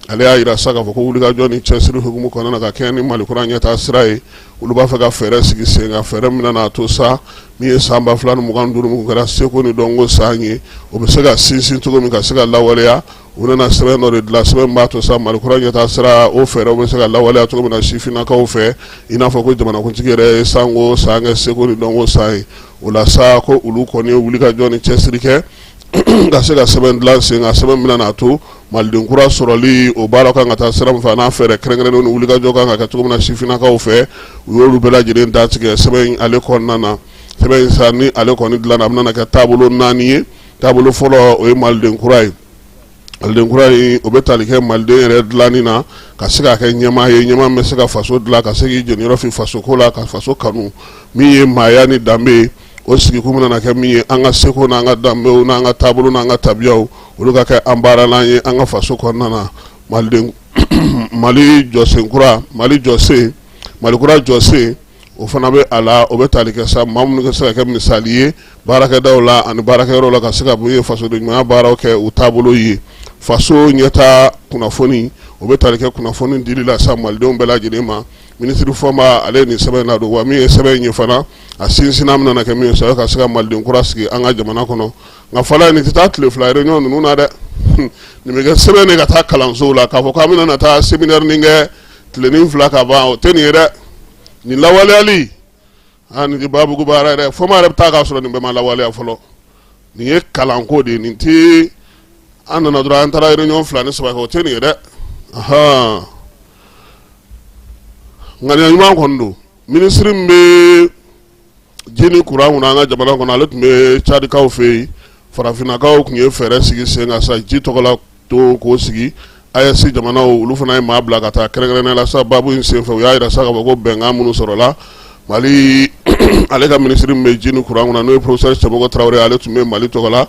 ale y'a yira sa k'a fɔ ko wulikajɔ ni cɛsiri hukumu kɔnɔna na ka kɛɲɛ ni Mali kura ɲɛtaa sira ye olu b'a fɛ ka fɛɛrɛ sigi sen kan fɛɛrɛ min na to sa min ye san 2025 mun kɛra seko ni dɔnko san ye o bɛ se ka sinsin cogo min ka se ka lawaleya u nana sɛbɛn dɔ de dilan sɛbɛn b'a to sa Mali kura ɲɛtaa sira o fɛɛrɛw bɛ se ka lawaleya cogo min na sifinnakaw fɛ i n'a fɔ ko jamanakuntigi yɛrɛ ye sanko san kɛ seko ni dɔnko san ye o la sa ko olu kɔni ye wulikajɔ ni cɛsiri kɛ ka se ka sɛbɛn dilan sen kan sɛbɛn min na to maliden kura sɔrɔli o baara kan ka taa sira min fɛ n'a fɛɛrɛ kɛrɛnkɛrɛnnenw ni wulikajɔ kan ka kɛ cogo min na sifinnakaw fɛ u y'olu bɛɛ lajɛlen datigɛ sɛbɛn ale kɔnɔna na sɛbɛn sa ni ale kɔni dilanna a bɛna kɛ taabolo 4 ye taabolo fɔlɔ o ye maliden kura ye maliden kura in o bɛ tali kɛ maliden yɛrɛ dilanni na ka se ka kɛ ɲɛmaa ye ɲɛmaa min bɛ se ka faso dilan ka se k'i jɛniyɔrɔ fi fasoko la ka faso kanu min ye maaya ni danbe ye o sigikun bɛna kɛ min ye an ka seko n'an ka danbew n'an ka taabolo n'an ka tabiyaw olu ka kɛ an baaralan ye an ka faso kɔnɔna na Mali jɔsen kura Mali jɔsen Mali kura jɔsen o fana bɛ a la o bɛ tali kɛ sa maa minnu ka se ka kɛ misali ye baarakɛdaw la ani baarakɛyɔrɔ la ka se ka mun ye fasodenɲumanya baaraw kɛ u taabolo ye faso ɲɛtaa kunnafoni o bɛ tali kɛ kunnafoni dili la sa malidenw bɛɛ lajɛlen ma minisiri fɔnba ale ye nin sɛbɛn ladon wa min ye sɛbɛn in ye fana a sinsinna min nana kɛ min ye sa ka se ka maliden kura sigi an ka jamana kɔnɔ nka fɔlɔ nin tɛ taa tile fila réunion ninnu na dɛ nin bɛ kɛ sɛbɛn de ka taa kalansow la k'a fɔ k'an bɛna taa séminaire nin kɛ tilenin 2 ka ban o tɛ nin ye dɛ nin lawaleyali nin tɛ babugu baara yɛrɛ fɔma yɛrɛ bɛ taa k'a sɔrɔ nin bɛɛ ma lawaleya fɔlɔ nin ye kalanko de ye nin tɛ an nana dɔrɔn an taara réunion 2 ni 3 kɛ o tɛ nin ye dɛ ŋaniya ɲuman kɔni don minisiri min bɛ ji ni kuran kunna an ka jamana kɔnɔ ale tun bɛ cadikaw fɛ yen farafinnakaw tun ye fɛɛrɛ sigi sen kan sa ji tɔgɔla to k'o sigi AES jamanaw olu fana ye maa bila ka taa kɛrɛnkɛrɛnnenya la sa baabu in senfɛ u y'a jira sa k'a fɔ ko bɛnkan minnu sɔrɔla Mali ale ka minisiri min bɛ ji ni kuran kunna n'o ye professeur Cɛmɔgɔ Tarawele ale tun bɛ Mali tɔgɔla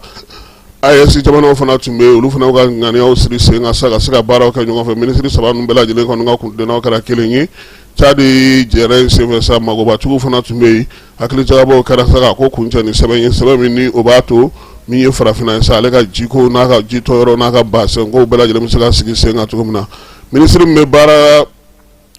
AES jamanaw fana tun bɛ olu fana ka ŋaniyaw siri sen kan sa ka se ka baaraw kɛ ɲɔgɔn fɛ minisiri 3 ninnu bɛɛ lajɛlen kɔni ka kuntilennaw kɛra kelen ye Cadi jɛrɛ in senfɛ sa magobatigiw fana tun bɛ yen hakili jagabɔw kɛra sa ka ko kuncɛ ni sɛbɛn ye sɛbɛn min ni o b'a to min ye farafinna ye sa ale ka jiko n'a ka jitɔyɔrɔ n'a ka basɛnkow bɛɛ lajɛlen bɛ se ka sigi sen kan cogo min na minisiri min bɛ baara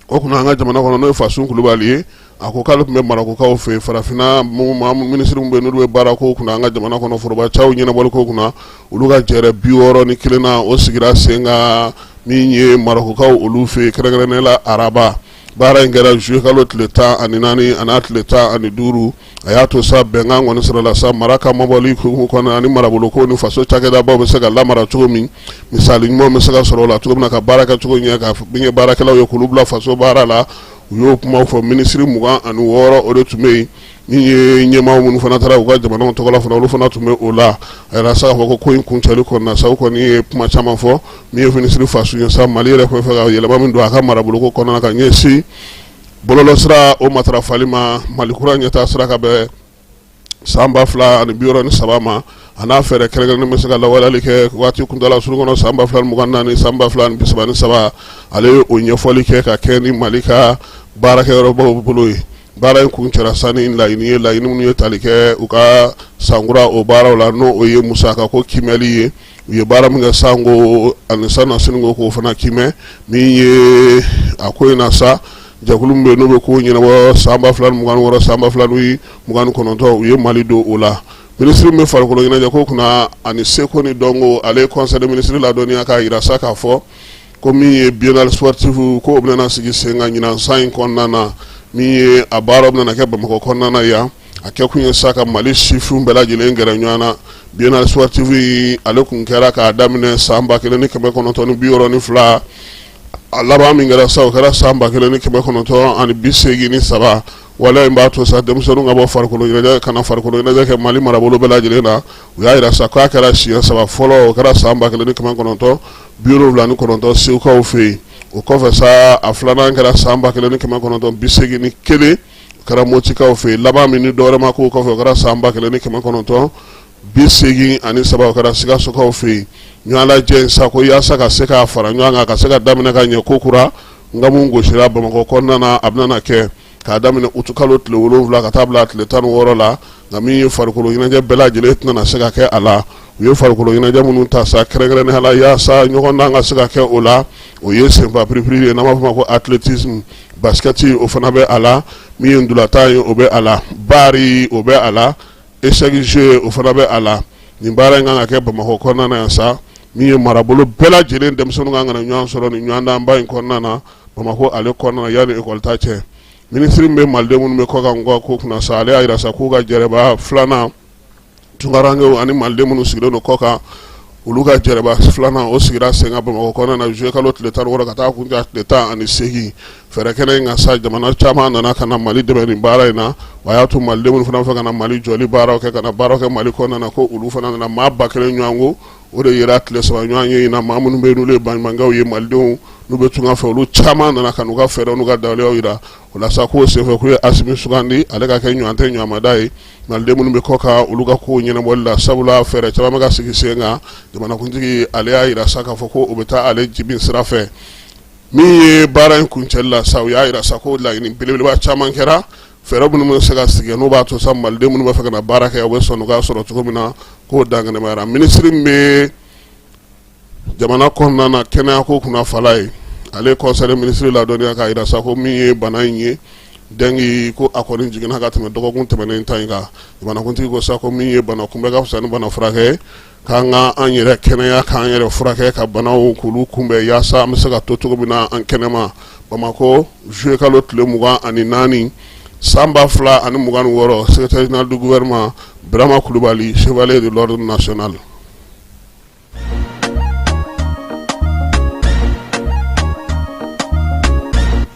o kunna an ka jamana kɔnɔ n'o ye Fasun Kulubali ye a ko k'ale tun bɛ marakokaw fɛ farafinna minisiri min bɛ n'olu bɛ baara ko kunna an ka jamana kɔnɔ forobacaw ɲɛnabɔli ko kunna olu ka jɛrɛ 61 na o sigira sen kan min ye marakokaw olu fɛ kɛrɛnkɛrɛnnenya la Araba baara in kɛra juillet kalo tile 14 a n'a tile 15 a y'a to sa bɛnkan kɔni sɔrɔla sa mara ka mabɔli hukumu kɔnɔ ani maraboloko ni faso cakɛdabaw bɛ se ka lamara cogo min misali ɲuman bɛ se ka sɔrɔ o la cogo min na ka baara kɛ cogo ɲɛ ka min ye baarakɛlaw ye k'olu bila faso baara la u y'o kumaw fɔ minisiri 26 o de tun bɛ yen min ye ɲɛmaa minnu fana taara u ka jamanaw tɔgɔla fana olu fana tun bɛ o la a yɛrɛ sa k'a fɔ ko in kuncɛli kɔnɔna sa u kɔni ye kuma caman fɔ min ye minisiri Fasun ye sa Mali yɛrɛ tun bɛ fɛ ka yɛlɛma min don a ka maraboloko kɔnɔna ka ɲɛsin bɔlɔlɔsira o matarafali ma Mali kura ɲɛtaa sira ka bɛn san 2063 ma a n'a fɛɛrɛ kɛrɛnkɛrɛnnen bɛ se ka lawaleyali kɛ waati kuntala surun kɔnɔ san 2024 san 2033 ale ye o ɲɛfɔli kɛ ka kɛ ni Mali ka baarakɛyɔrɔbaw bolo ye baara in kun cɛra sani laɲini ye laɲini minnu ye tali kɛ u ka sankura o baaraw la n'o o ye musaka ko kimɛli ye u ye baara min kɛ sanko ani san na siniko k'o fana kimɛ min ye a ko in na sa jɛkulu min bɛ yen n'o bɛ ko ɲɛnabɔ san 2026 san 2029 u ye Mali don o la minisiri min bɛ farikolo ɲɛnajɛ ko kunna ani seko ni dɔnko ale ye conseil des ministres ladɔnniya k'a jira sa k'a fɔ ko min ye biennale sportif ko o bɛna sigi sen kan ɲinan san in kɔnɔna na min ye a baaraw bɛna kɛ Bamakɔ kɔnɔna na yan a kɛ kun ye sa ka Mali sifinw bɛɛ lajɛlen gɛrɛ ɲɔgɔn na biennale sportif ale kun kɛra k'a daminɛ san 1962 a laban min kɛra sa o kɛra san 1983 wala in b'a to sa denmisɛnninw ka bɔ farikolo ɲɛnajɛ kana farikolo ɲɛnajɛ kɛ Mali marabolo bɛɛ lajɛlen na u y'a yira sa k'a kɛra siɲɛ 3 fɔlɔ o kɛra san 1979 Segukaw fɛ yen o kɔfɛ sa a filanan kɛra san 1981 o kɛra Motikaw fɛ yen laban min ni dɔwɛrɛ ma k'o kɔfɛ o kɛra san 1983 o kɛra Sikasokaw fɛ yen ɲɔgɔn lajɛ in sa ko yaasa ka se k'a fara ɲɔgɔn kan ka se ka daminɛ ka ɲɛ ko kura nga mun gosira Bamakɔ kɔnɔna na a bɛna kɛ k'a daminɛ utu kalo tile 7 ka taa bila tile 16 la nka min ye farikolo ɲɛnajɛ bɛɛ lajɛlen tɛna se ka kɛ a la u ye farikolo ɲɛnajɛ minnu ta sa kɛrɛnkɛrɛnnen la yaasa ɲɔgɔn dan ka se ka kɛ o la o ye senfa piripiri ye n'an b'a fɔ ma ko athlétisme basketi o fana bɛ a la min ye ndulata ye o bɛ a la bari o bɛ a la échec jeu o fana bɛ a la nin baara in kan ka kɛ Bamakɔ kɔnɔna na yan sa min ye marabolo bɛɛ lajɛlen denmisɛnninw kan ka na ɲɔgɔn sɔrɔ nin ɲɔgɔn danba in kɔnɔna na Bamakɔ ale kɔnɔna na yanni école ta cɛ ministre min bɛ malidenw minnu bɛ kɔ kan ko kunna sa ale y'a yira sa k'u ka jɛrɛba filanan tunkarankew ani malidenw minnu sigilen don kɔ kan olu ka jɛrɛba filanan o sigira sen kan Bamakɔ kɔnɔna na juillet kalo tile 16 ka taa kuncɛ tile 18 fɛɛrɛ kɛnɛ in kan sa jamana caman nana ka na Mali dɛmɛ nin baara in na wa y'a to malidenw minnu fana fɛ ka na Mali jɔli baaraw kɛ ka na baaraw kɛ Mali kɔnɔna na ko olu fana nana maa 1000 ɲɔgɔn ko o de yera tile 3 ɲɔgɔn ye in na maa minnu bɛ yen n'olu ye baɲumankɛw ye malidenw n'u bɛ tunga fɛ olu caman nana ka n'u ka fɛɛrɛw n'u ka dawaleyaw yira o la sa k'o senfɛ k'u ye Asimi sugandi ale ka kɛ ɲɔgɔn tɛ ɲɔgɔnmada ye malidenw minnu bɛ kɔ kan olu ka kow ɲɛnabɔli la sabula fɛɛrɛ caman bɛ ka sigi sen kan jamanakuntigi ale y'a yira sa k'a fɔ ko o bɛ taa ale jibin sira fɛ min ye baara in kuncɛli la sa u y'a yira sa ko laɲini belebeleba caman kɛra fɛɛrɛ minnu bɛ se ka sigi n'o b'a to sa malidenw minnu bɛ fɛ ka na baara kɛ u bɛ sɔn n'u ka sɔrɔ cogo min na k'o dangɛnɛmayara minisiri min bɛ jamana kɔnɔna na kɛnɛyako kunna fala ye ale conseiller ministre ladɔnniya k'a yira sa ko min ye bana in ye dengi ko a kɔni jiginna ka tɛmɛ dɔgɔkun tɛmɛnen ta in kan jamanakuntigi ko sa ko min ye bana kunbɛ ka fisa ni bana furakɛ k'an ka an yɛrɛ kɛnɛya k'an yɛrɛ furakɛ ka banaw k'olu kunbɛn yaasa an bɛ se ka to cogo min na an kɛnɛma Bamakɔ juillet kalo tile 24 san 2026 secrétaire général du gouvernement Birama Kulubali chevalier de l'ordre national.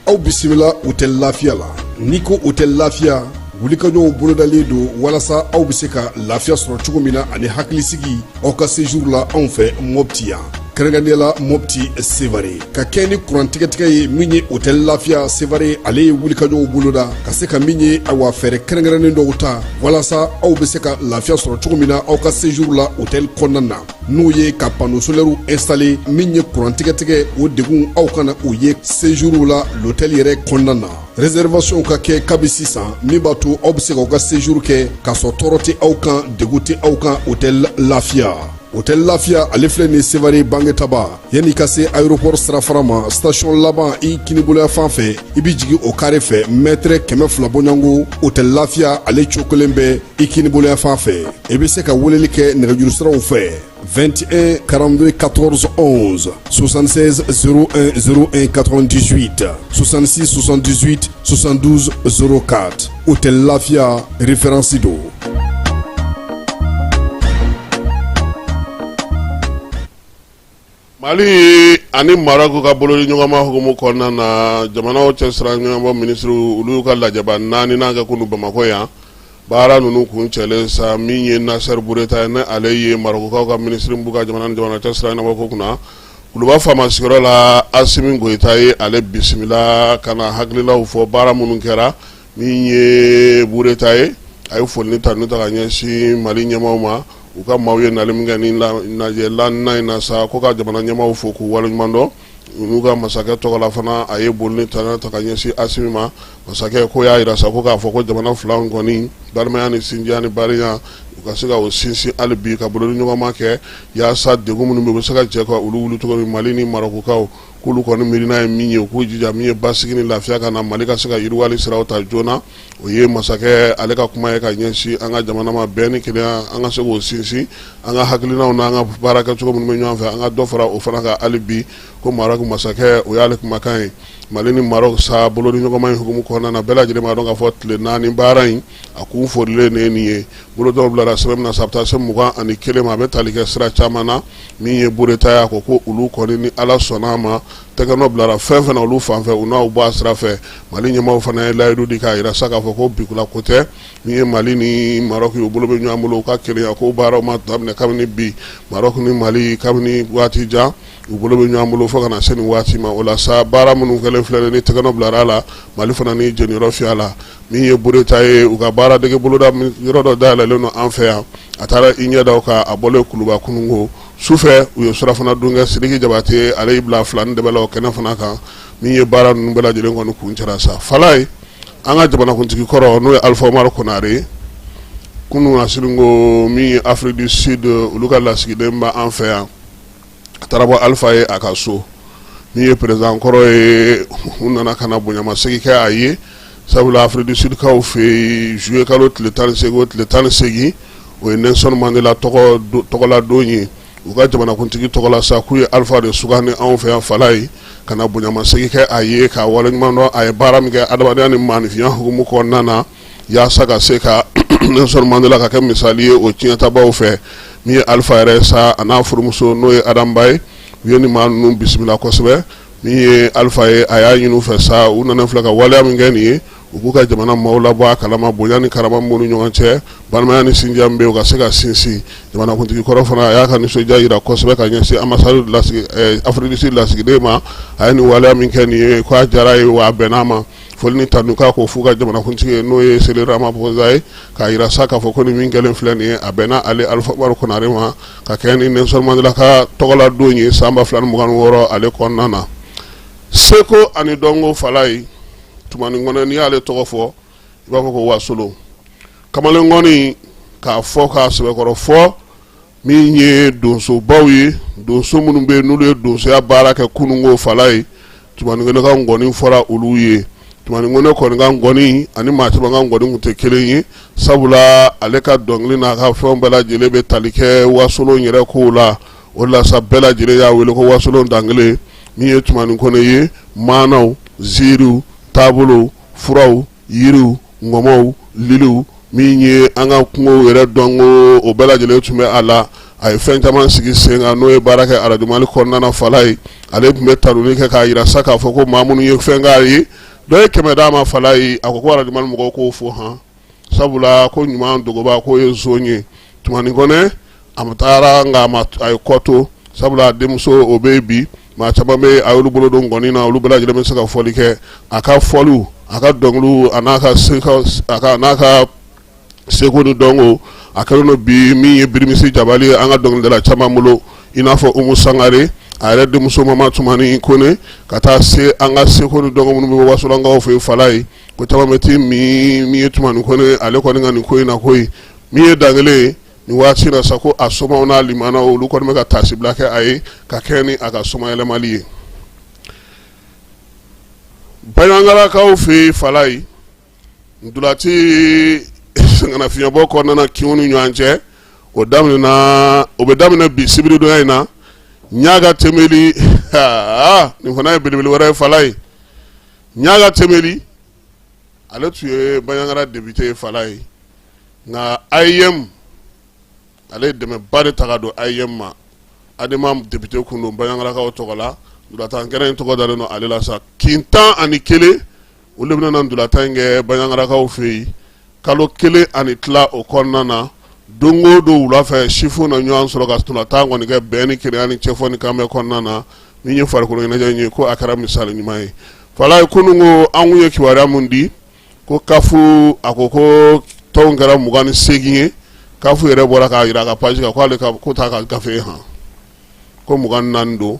Aw bisimila hôtel Lafiya la n'i ko hôtel Lafiya wulikajɔw bolodalen don walasa aw bɛ se ka lafiya sɔrɔ cogo min na ani hakilisigi aw ka séjour la anw fɛ Mopti yan kɛrɛnkɛrɛnnenya la Mopti Sevare ka kɛ ni kurantigɛtigɛ ye min ye hôtel Lafiya Sevare ale ye wulikajɔw boloda ka se ka min ye awa fɛɛrɛ kɛrɛnkɛrɛnnen dɔw ta walasa aw bɛ se ka lafiya sɔrɔ cogo min na aw ka séjour la hôtel kɔnɔna na n'o ye ka panneau solaire installé min ye kurantigɛtigɛ o degun aw kana o ye séjour la l'hôtel yɛrɛ kɔnɔna na réservation ka kɛ kabi sisan min b'a to aw bɛ se k'aw ka séjour kɛ k'a sɔrɔ tɔɔrɔ tɛ aw kan degun tɛ aw kan hôtel Lafiya. Hôtel Lafiya ale filɛ nin Sevare Bangetaba yanni ka se aéroport sirafara ma station laban i kiniboloya fan fɛ i bi jigin o carré fɛ mètre 200 bɔɲɔngo Hôtel Lafiya ale cokolen bɛ i kiniboloya fan fɛ i bɛ se ka weleli kɛ nɛgɛjuru siraw fɛ 21 42 14 11 76 01 01 98 66 78 72 04 Hôtel Lafiya référence do. Mali ani Maroc ka bololi ɲɔgɔnma hukumu kɔnɔna na jamanaw cɛsira ɲɔgɔnbɔ ministre olu ka lajɛba 4 n'a kɛ kunu Bamakɔ yan baara ninnu kun cɛlen sa min ye Nasser Boureta ne ale ye Marocaw ka ministre bu ka jamana cɛsira ɲɔgɔnbɔ ko kunna olu b'a fama sigiyɔrɔ la Asimi Goita ye ale bisimila kana hakililaw fɔ baara minnu kɛra min ye Boureta ye a ye foli ta n'u ta ka ɲɛsin Mali ɲɛmaw ma u ka maaw ye nali min kɛ ni lajɛ na in na sa ko ka jamana ɲɛmaw fo k'u waleɲuman dɔn n'u ka masakɛ tɔgɔ la fana a ye boli ta ka ɲɛsin Asimi ma masakɛ ko y'a yira sa ko k'a fɔ ko jamana fila kɔni balimaya ni sinjiya ni bariya u ka se ka o sinsin hali bi ka bololi ɲɔgɔnma kɛ yaasa degun minnu bɛ u bɛ se ka jɛ ka olu wuli cogo min Mali ni Marocaw k'olu kɔni miirina ye min ye u k'u jija min ye basigi ni lafiya ka na Mali ka se ka yiriwali siraw ta joona o ye masakɛ ale ka kuma ye ka ɲɛsin an ka jamana ma bɛɛ ni kelenya an ka se k'o sinsin an ka hakilinaw n'an ka baara kɛcogo minnu bɛ ɲɔgɔn fɛ an ka dɔ fara o fana kan hali bi ko Maroc masakɛ o y'ale kumakan ye Mali ni Maroc sa bololi ɲɔgɔnma in hukumu kɔnɔna na bɛɛ lajɛlen b'a dɔn k'a fɔ tile 4 baara in a kun forilen ne ye nin ye bolo dɔw bilara sɛbɛn na sabata se 21 ma a bɛ tali kɛ sira caman na min ye Boreta ya ko olu kɔni ni Ala sɔnna ma tɛgɛnɔ bilara fɛn fɛn na olu fanfɛ u n'aw bɔ a sira fɛ Mali ɲɛmaaw fana ye layidu di k'a yira sa k'a fɔ ko bikula ko tɛ min ye Mali ni Maroc u bolo bɛ ɲɔgɔn bolo u ka kelenya ko baaraw ma daminɛ kabini bi Maroc ni Mali kabini waati jan u bolo bɛ ɲɔgɔn bolo fo kana se nin waati ma o la sa baara minnu kɛlen filɛ ni tɛgɛnɔ bilara la Mali fana ni jeniyɔrɔ fiyɛ la min ye Boreta ye u ka baara dege boloda yɔrɔ dɔ dayɛlɛlen don an fɛ yan a taara i ɲɛ da o kan a bɔlen Kuluba kunungo sufɛ u ye surafana dun kɛ Sidiki Jabate ale y'i bila fila ni dɛbɛ la o kɛnɛ fana kan min ye baara ninnu bɛɛ lajɛlen kɔni kun cɛra sa Falaye an ka jamanakuntigi kɔrɔ n'o ye Alpha Umaru Konare kunun asiringo min ye Afrique du Sud olu ka lasigiden bɛ an fɛ yan a taara bɔ Alpha ye a ka so min ye président kɔrɔ ye u nana ka na bonyamasegin kɛ a ye sabula Afrique du Sud kaw fɛ yen juillet kalo tile 18 o ye Nelson Mandela tɔgɔladon ye u ka jamanakuntigi tɔgɔla sa k'u ye Alpha de sugandi anw fɛ yan Falaye ka na bonyamasegin kɛ a ye k'a waleɲuman dɔn a ye baara min kɛ adamadenya ni maanifinya hukumu kɔnɔna na yaasa ka se ka Nelson Mandela ka kɛ misali ye o tiɲɛtabaw fɛ min ye Alpha yɛrɛ sa a n'a furumuso n'o ye Adam Baye u ye nin maa ninnu bisimila kosɛbɛ min ye Alpha ye a y'a ɲini u fɛ sa u nana filɛ ka waleya min kɛ nin ye u k'u ka jamana maaw labɔ a kalama bonya ni karama m'u ni ɲɔgɔn cɛ balimaya ni sinja min bɛ yen u ka se ka sinsin jamanakuntigi kɔrɔ fana a y'a ka nisɔndiya jira kosɛbɛ ka ɲɛsin ambassade Afrique du Sud lasigiden ma a ye nin waleya min kɛ nin ye k'a diyara ye wa a bɛnn'a ma foli ni tanu k'a ko f'u ka jamanakuntigi ye n'o ye Cyril Ramaphosa ye k'a yira sa k'a fɔ ko nin min kɛlen filɛ nin ye a bɛnna ale Alpha Umaru Konare ma ka kɛ ni Nelson Mandela ka tɔgɔladon ye san 2026 ale kɔnɔna na seko ani dɔnko Falaye tumani ngɔnɛ n'i y'ale tɔgɔ fɔ i b'a fɔ ko Wasolo kamalen ngɔni k'a fɔ k'a sɛbɛkɔrɔ fɔ min ye donsobaw ye donso minnu bɛ yen n'olu ye donsoya baara kɛ kunungo Falaye tumani ngɔnɛ ka ngɔni fɔra olu ye tumani ngɔnɛ kɔni ka ngɔni ani maa caman ka ngɔni kun tɛ kelen ye sabula ale ka dɔnkili n'a ka fɛnw bɛɛ lajɛlen bɛ tali kɛ Wasolo yɛrɛ kow la o de la sa bɛɛ lajɛlen y'a wele ko Wasolo dangele min ye tumani ngɔnɛ ye maanaw ziiriw taabolo furaw yiriw ngɔmɔw liliw min ye an ka kungo yɛrɛ dɔnko o bɛɛ lajɛlen tun bɛ a la a ye fɛn caman sigi sen kan n'o ye baara kɛ Radio Mali kɔnɔna na Falaye ale tun bɛ taroni kɛ k'a yira sa k'a fɔ ko maa minnu ye fɛn k'a ye dɔ ye 100 d'a ma Falaye a ko Radio Mali mɔgɔw k'o fɔ han sabula ko ɲuman dogoba k'o ye zon ye tumani ngɔnɛ a taara nka a ye kɔ to sabula denmuso o bɛ bi maa caman bɛ a y'olu bolo don ngɔni na olu bɛɛ lajɛlen bɛ se ka fɔli kɛ a ka fɔliw a ka dɔnkiliw a n'a ka seko ni dɔnko a kɛlen don bi min ye Birimisi Jabali ye an ka dɔnkilidala caman bolo i n'a fɔ Umu Sangare a yɛrɛ denmuso Mama Tumani Kone ka taa se an ka seko ni dɔnko minnu bɛ bɔ Wasolonkaw fɛ yen Falaye ko caman bɛ ti min ye Tumani Kone ale kɔni ka nin ko in na koyi min ye dangele ni waati na sa ko a somaw n'a limanaw olu kɔni bɛ ka tasibila kɛ a ye ka kɛ ni a ka soma yɛlɛmali ye Baɲangalakaw fɛ yen Falaye ndulati sɛgɛnnafiɲɛbɔ kɔnɔna na kinw ni ɲɔgɔn cɛ o bɛ daminɛ bi sibiridonya in na Ɲaga Temeli nin fana ye belebele wɛrɛ ye Falaye Ɲaga Temeli ale tun ye Baɲangara député ye Falaye nka AIM ale ye dɛmɛba de ta ka don AIM ma adema député kun don Baɲangalakaw tɔgɔ la ndulata kɛnɛ in tɔgɔ dalen don ale la sa kintan ani kelen olu bɛna na ndulata in kɛ Baɲangalakaw fɛ yen kalo 1 ani tila o kɔnɔna na don o don wula fɛ sifu na ɲɔgɔn sɔrɔ ka ndulata kɔni kɛ bɛn ni kelenya ni cɛfɔ ni kanbɛ kɔnɔna na min ye farikolo ɲɛnajɛ ye ko a kɛra misali ɲuman ye Falaye kunungo an kun ye kibaruya mun di ko kafu a ko ko tɔnw kɛra 28 ye kafu yɛrɛ bɔra k'a jira a ka page kan ko ale ko t'a ka gafe han ko 24 don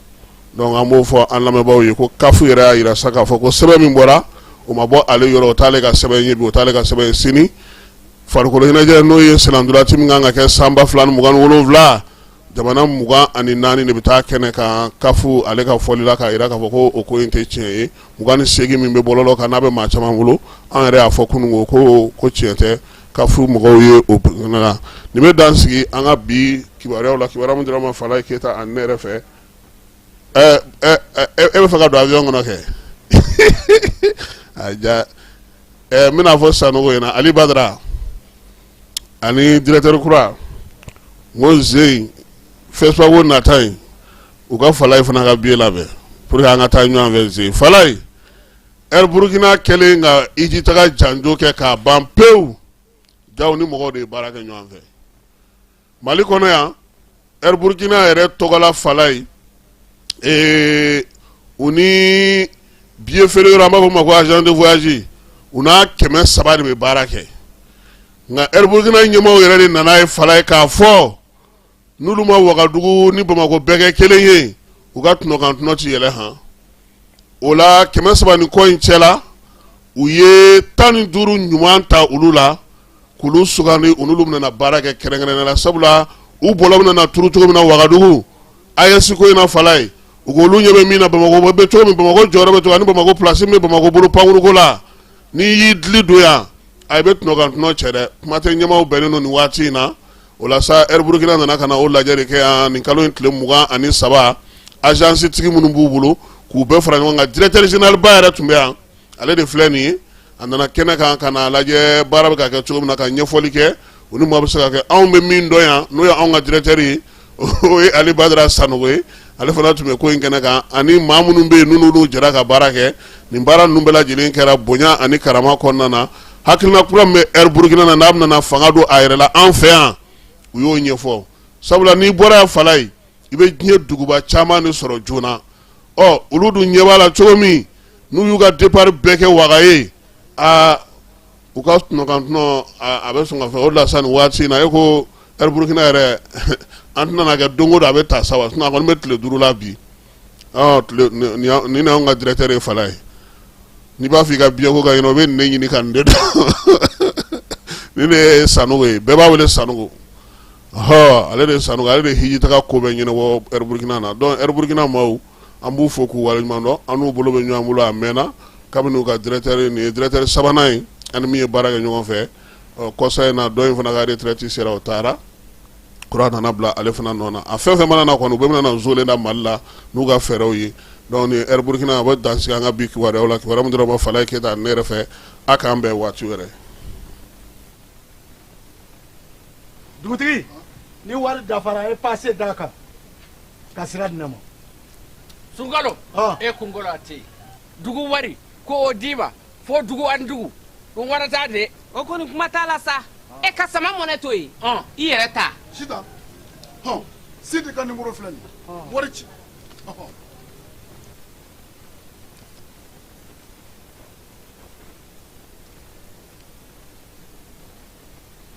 donc an b'o fɔ an lamɛnbaaw ye ko kafu yɛrɛ y'a jira sa k'a fɔ ko sɛbɛn min bɔra o ma bɔ ale yɔrɔ o t'ale ka sɛbɛn ye bi o t'ale ka sɛbɛn ye sini farikolo ɲɛnajɛ n'o ye sinandolanci min kan ka kɛ san 2027 jamana 24 de bɛ taa kɛnɛ kan kafu ale ka fɔli la k'a jira k'a fɔ ko o ko in tɛ tiɲɛ ye 28 min bɛ bɔlɔlɔ kan n'a bɛ maa caman bolo an yɛrɛ y'a fɔ kunungo ko tiɲɛ tɛ kafu mɔgɔw ye o la nin bɛ dan sigi an ka bi kibaruyaw la kibaruya min dira ma Falaye Keyita ani ne yɛrɛ fɛ e bɛ fɛ ka don avion kɔnɔ kɛ n bɛna fɔ Sanogo ɲɛna Ali Badara ani directeur kura ngo zei feswa wo natai u ka falay fana ka biye labɛ pour que an ka taa ɲɔgɔn fɛ zei falay Burkina kɛlen ka iji taga janjo kɛ k'a ban pewu jaw ni mɔgɔw de ye baara kɛ ɲɔgɔn fɛ Mali kɔnɔ yan Burkina yɛrɛ tɔgɔla falay u ni billet feere yɔrɔ an b'a fɔ ma ko agent de voyage u n'a 300 de bɛ baara kɛ nka Burkina ɲɛmaaw yɛrɛ de nana ye falay k'a fɔ n'olu ma Wagadugu ni Bamako bɛɛ kɛ kelen ye u ka tunɔkan ti yɛlɛ han o la 300 ni kɔ in cɛla u ye 15 ɲuman ta olu la k'olu sugandi u n'olu bɛna baara kɛ kɛrɛnkɛrɛnnen la sabula u bɔlɔ bɛna turu cogo min na Wagadugu AES ko in na falay u k'olu ɲɛ bɛ min na Bamako bɛ cogo min Bamako jɔyɔrɔ bɛ cogo ani Bamako place min bɛ Bamako bolo pankuruko la n'i y'i dili don yan a bɛ tunɔkan cɛ dɛ kuma tɛ ɲɛmaaw bɛnnen don nin waati in na o la sa Burkina nana ka na o lajɛ de kɛ yan nin kalo in tile 23 agence tigi minnu b'u bolo k'u bɛɛ fara ɲɔgɔn kan directeur général ba yɛrɛ tun bɛ yan ale de filɛ nin ye a nana kɛnɛ kan ka na lajɛ baara bɛ ka kɛ cogo min na ka ɲɛfɔli kɛ u ni maa bɛ se ka kɛ anw bɛ min dɔn yan n'o ye anw ka directeur ye o ye Ali Badara Sanogo ye ale fana tun bɛ ko in kɛnɛ kan ani maa minnu bɛ yen n'olu jɛra ka baara kɛ nin baara ninnu bɛɛ lajɛlen kɛra bonya ani karama kɔnɔna na hakilina kura min bɛ Burkina na n'a bɛna fanga don a yɛrɛ la an fɛ yan u y'o ɲɛfɔ sabula n'i bɔra yan falay i bɛ diɲɛ duguba caman de sɔrɔ joona olu dun ɲɛ b'a la cogo min n'u y'u ka départ bɛɛ kɛ waga ye u ka tunɔkan a bɛ sɔn ka fɛ o de la sa nin waati in na e ko Burkina yɛrɛ an tɛna na kɛ don o don a bɛ taa sa wa a kɔni bɛ tile 5 la bi nin y'anw ka directeur ye falay n'i b'a fɔ i ka billet ko ka ɲinɛ o bɛ nin de ɲini ka nin de dɔn nin de ye Sanogo ye bɛɛ b'a wele Sanogo ale de Sanogo ale de hiji taga ko bɛ ɲɛnabɔ Burkina na donc Burkina maaw an b'u fo k'u waleɲuman dɔn an n'u bolo bɛ ɲɔgɔn bolo a mɛnna kabini u ka directeur nin ye directeur 3nan ye ani min ye baara kɛ ɲɔgɔn fɛ kɔsa in na dɔ in fana ka retraite sera o taara kura nana bila ale fana nɔ na a fɛn fɛn mana na kɔni u bɛ bɛna na zoolen da Mali la n'u ka fɛɛrɛw ye donc ni Burkina a bɛ dansigi an ka bi kibaruyaw la kibaruya min dɔrɔn ma Falay Keyita ne yɛrɛ fɛ a k'an bɛn waati wɛrɛ. Dugutigi ni wari dafara e passe da kan ka sira di ne ma. Sunkalo e kunkolo a tɛ yen dugu wari ko o d'i ma fo dugu ani dugu ko wari t'a de. o kɔni kuma t'a la sa e ka sama mɔnɛ to yen i yɛrɛ ta. Sita Sidi ka numéro filɛ nin wari ci.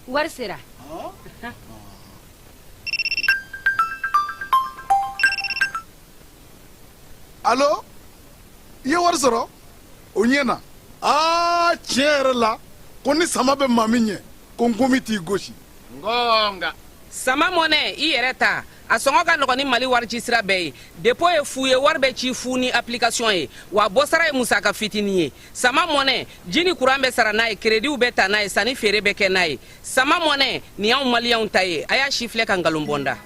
wari sera. Allo i ye wari sɔrɔ o ɲɛna tiɲɛ yɛrɛ la ko ni sama bɛ maa min ɲɛ ko n komi t'i gosi. Ngonga sama mɔnɛ i yɛrɛ ta a sɔngɔ ka nɔgɔn ni Mali wari ci sira bɛɛ ye dépôt ye fu ye wari bɛ ci fu ni application ye wa bɔsara ye musaka fitinin ye sama mɔnɛ ji ni courant bɛ sara n'a ye crédit bɛ ta n'a ye sanni feere bɛ kɛ n'a ye sama mɔnɛ nin y'anw maliyɛnw ta ye a y'a si filɛ ka nkalon bɔ n da.